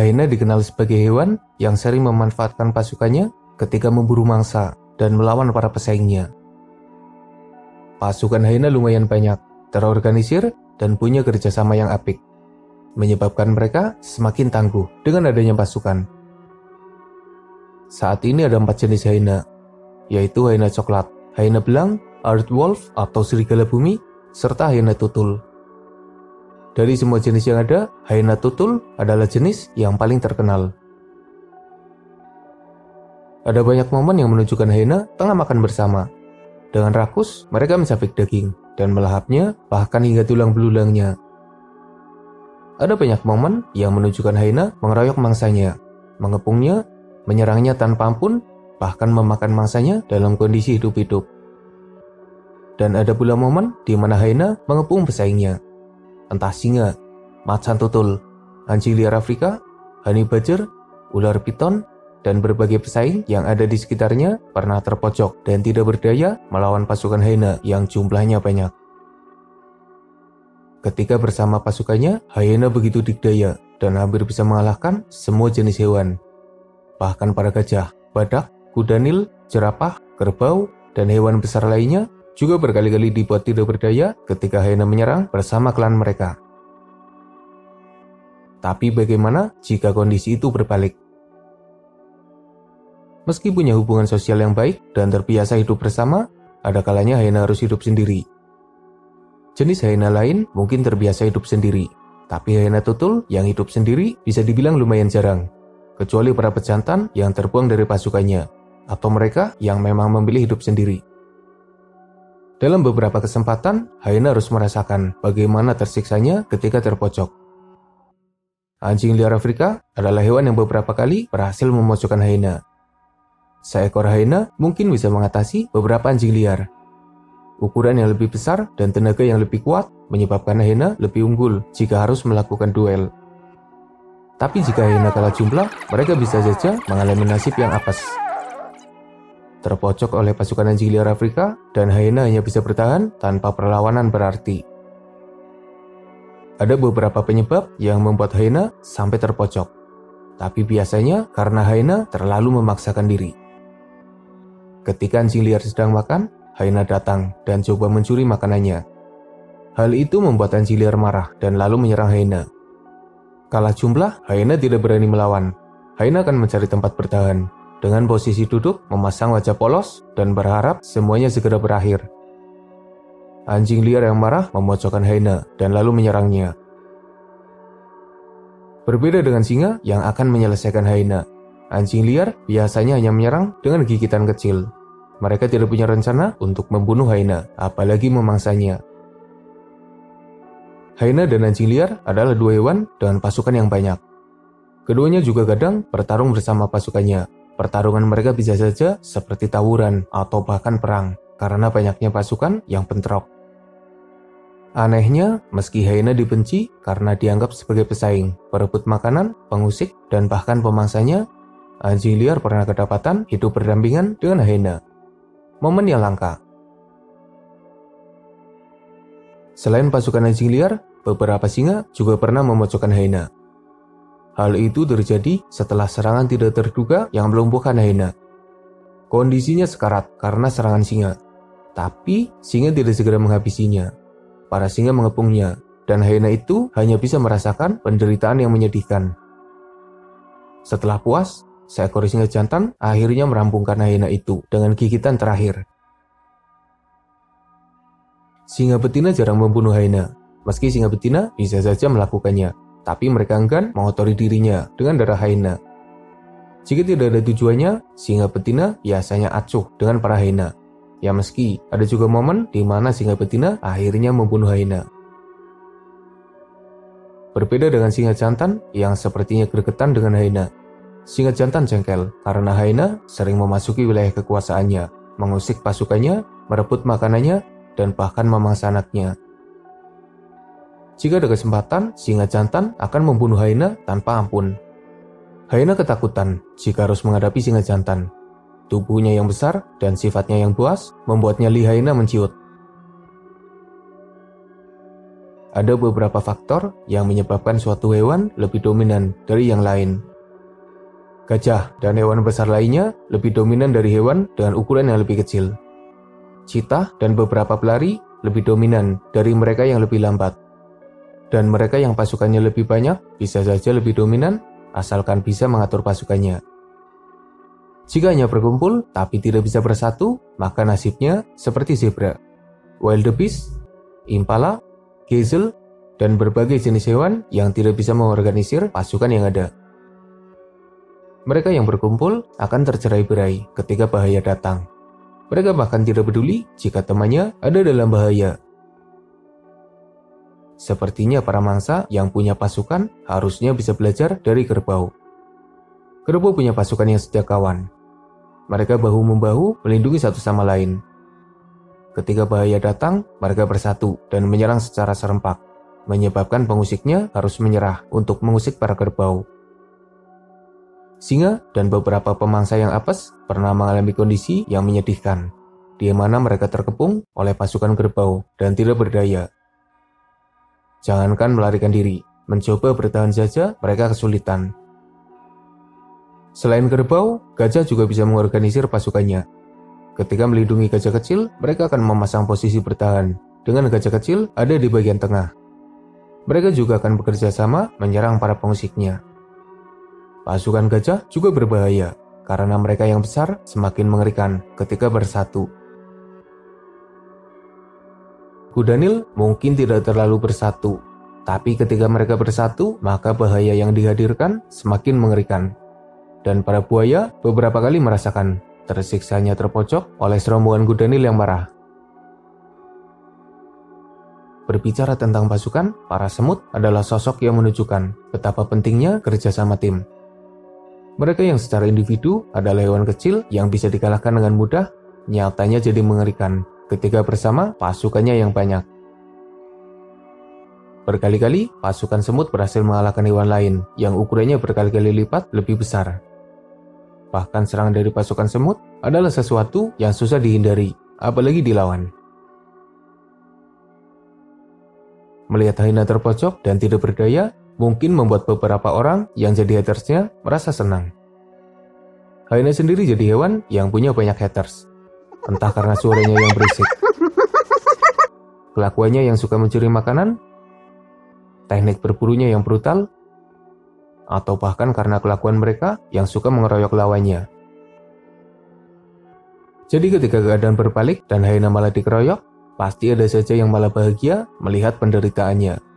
Hyena dikenal sebagai hewan yang sering memanfaatkan pasukannya ketika memburu mangsa dan melawan para pesaingnya. Pasukan hyena lumayan banyak, terorganisir, dan punya kerjasama yang apik, menyebabkan mereka semakin tangguh dengan adanya pasukan. Saat ini ada 4 jenis hyena, yaitu hyena coklat, hyena belang, earth wolf atau serigala bumi, serta hyena tutul. Dari semua jenis yang ada, hyena tutul adalah jenis yang paling terkenal. Ada banyak momen yang menunjukkan hyena tengah makan bersama. Dengan rakus, mereka mencabik daging dan melahapnya bahkan hingga tulang belulangnya. Ada banyak momen yang menunjukkan hyena mengeroyok mangsanya, mengepungnya, menyerangnya tanpa ampun, bahkan memakan mangsanya dalam kondisi hidup-hidup. Dan ada pula momen di mana hyena mengepung pesaingnya, entah singa, macan tutul, anjing liar Afrika, honey badger, ular piton, dan berbagai pesaing yang ada di sekitarnya pernah terpojok dan tidak berdaya melawan pasukan hyena yang jumlahnya banyak. Ketika bersama pasukannya, hyena begitu dikdaya dan hampir bisa mengalahkan semua jenis hewan. Bahkan para gajah, badak, kuda nil, jerapah, kerbau, dan hewan besar lainnya juga berkali-kali dibuat tidak berdaya ketika hyena menyerang bersama klan mereka. Tapi bagaimana jika kondisi itu berbalik? Meski punya hubungan sosial yang baik dan terbiasa hidup bersama, ada kalanya hyena harus hidup sendiri. Jenis hyena lain mungkin terbiasa hidup sendiri, tapi hyena tutul yang hidup sendiri bisa dibilang lumayan jarang, kecuali para pejantan yang terbuang dari pasukannya, atau mereka yang memang memilih hidup sendiri. Dalam beberapa kesempatan, hyena harus merasakan bagaimana tersiksanya ketika terpojok. Anjing liar Afrika adalah hewan yang beberapa kali berhasil memojokkan hyena. Seekor hyena mungkin bisa mengatasi beberapa anjing liar. Ukuran yang lebih besar dan tenaga yang lebih kuat menyebabkan hyena lebih unggul jika harus melakukan duel. Tapi jika hyena kalah jumlah, mereka bisa saja mengalami nasib yang apes. Terpojok oleh pasukan anjing liar Afrika, dan hyena hanya bisa bertahan tanpa perlawanan berarti. Ada beberapa penyebab yang membuat hyena sampai terpojok, tapi biasanya karena hyena terlalu memaksakan diri. Ketika anjing liar sedang makan, hyena datang dan coba mencuri makanannya. Hal itu membuat anjing liar marah dan lalu menyerang hyena. Kalah jumlah, hyena tidak berani melawan. Hyena akan mencari tempat bertahan, dengan posisi duduk, memasang wajah polos, dan berharap semuanya segera berakhir. Anjing liar yang marah memojokkan hyena dan lalu menyerangnya. Berbeda dengan singa yang akan menyelesaikan hyena, anjing liar biasanya hanya menyerang dengan gigitan kecil. Mereka tidak punya rencana untuk membunuh hyena, apalagi memangsanya. Hyena dan anjing liar adalah dua hewan dengan pasukan yang banyak. Keduanya juga kadang bertarung bersama pasukannya. Pertarungan mereka bisa saja seperti tawuran atau bahkan perang, karena banyaknya pasukan yang bentrok. Anehnya, meski hyena dibenci karena dianggap sebagai pesaing, perebut makanan, pengusik, dan bahkan pemangsanya, anjing liar pernah kedapatan hidup berdampingan dengan hyena. Momen yang langka. Selain pasukan anjing liar, beberapa singa juga pernah memojokkan hyena. Hal itu terjadi setelah serangan tidak terduga yang melumpuhkan hyena. Kondisinya sekarat karena serangan singa, tapi singa tidak segera menghabisinya. Para singa mengepungnya, dan hyena itu hanya bisa merasakan penderitaan yang menyedihkan. Setelah puas, seekor singa jantan akhirnya merampungkan hyena itu dengan gigitan terakhir. Singa betina jarang membunuh hyena, meski singa betina bisa saja melakukannya, tapi mereka enggan mengotori dirinya dengan darah hyena. Jika tidak ada tujuannya, singa betina biasanya acuh dengan para hyena. Ya meski ada juga momen di mana singa betina akhirnya membunuh hyena. Berbeda dengan singa jantan yang sepertinya gregetan dengan hyena. Singa jantan jengkel karena hyena sering memasuki wilayah kekuasaannya, mengusik pasukannya, merebut makanannya, dan bahkan memangsa anaknya. Jika ada kesempatan, singa jantan akan membunuh hyena tanpa ampun. Hyena ketakutan jika harus menghadapi singa jantan. Tubuhnya yang besar dan sifatnya yang buas membuat nyali hyena menciut. ada beberapa faktor yang menyebabkan suatu hewan lebih dominan dari yang lain. Gajah dan hewan besar lainnya lebih dominan dari hewan dengan ukuran yang lebih kecil. Cheetah dan beberapa pelari lebih dominan dari mereka yang lebih lambat. Dan mereka yang pasukannya lebih banyak bisa saja lebih dominan asalkan bisa mengatur pasukannya. Jika hanya berkumpul tapi tidak bisa bersatu, maka nasibnya seperti zebra, wildebeest, impala, gazelle, dan berbagai jenis hewan yang tidak bisa mengorganisir pasukan yang ada. Mereka yang berkumpul akan tercerai-berai ketika bahaya datang. Mereka bahkan tidak peduli jika temannya ada dalam bahaya. Sepertinya para mangsa yang punya pasukan harusnya bisa belajar dari kerbau. Kerbau punya pasukan yang setia kawan. Mereka bahu-membahu melindungi satu sama lain. Ketika bahaya datang, mereka bersatu dan menyerang secara serempak, menyebabkan pengusiknya harus menyerah untuk mengusik para kerbau. Singa dan beberapa pemangsa yang apes pernah mengalami kondisi yang menyedihkan, di mana mereka terkepung oleh pasukan kerbau dan tidak berdaya. Jangankan melarikan diri, mencoba bertahan saja mereka kesulitan. Selain kerbau, gajah juga bisa mengorganisir pasukannya. Ketika melindungi gajah kecil, mereka akan memasang posisi bertahan, dengan gajah kecil ada di bagian tengah. Mereka juga akan bekerja sama menyerang para pengusiknya. Pasukan gajah juga berbahaya, karena mereka yang besar semakin mengerikan ketika bersatu. Kuda Nil mungkin tidak terlalu bersatu, tapi ketika mereka bersatu, maka bahaya yang dihadirkan semakin mengerikan. Dan para buaya beberapa kali merasakan tersiksanya terpojok oleh serombongan kuda Nil yang marah. Berbicara tentang pasukan, para semut adalah sosok yang menunjukkan betapa pentingnya kerjasama tim. Mereka yang secara individu adalah hewan kecil yang bisa dikalahkan dengan mudah, nyatanya jadi mengerikan ketika bersama pasukannya yang banyak. Berkali-kali, pasukan semut berhasil mengalahkan hewan lain yang ukurannya berkali-kali lipat lebih besar. Bahkan serangan dari pasukan semut adalah sesuatu yang susah dihindari, apalagi dilawan. Melihat hyena terpojok dan tidak berdaya, mungkin membuat beberapa orang yang jadi hatersnya merasa senang. Hyena sendiri jadi hewan yang punya banyak haters, entah karena suaranya yang berisik, kelakuannya yang suka mencuri makanan, teknik berburunya yang brutal, atau bahkan karena kelakuan mereka yang suka mengeroyok lawannya. Jadi ketika keadaan berbalik dan hyena malah dikeroyok, pasti ada saja yang malah bahagia melihat penderitaannya.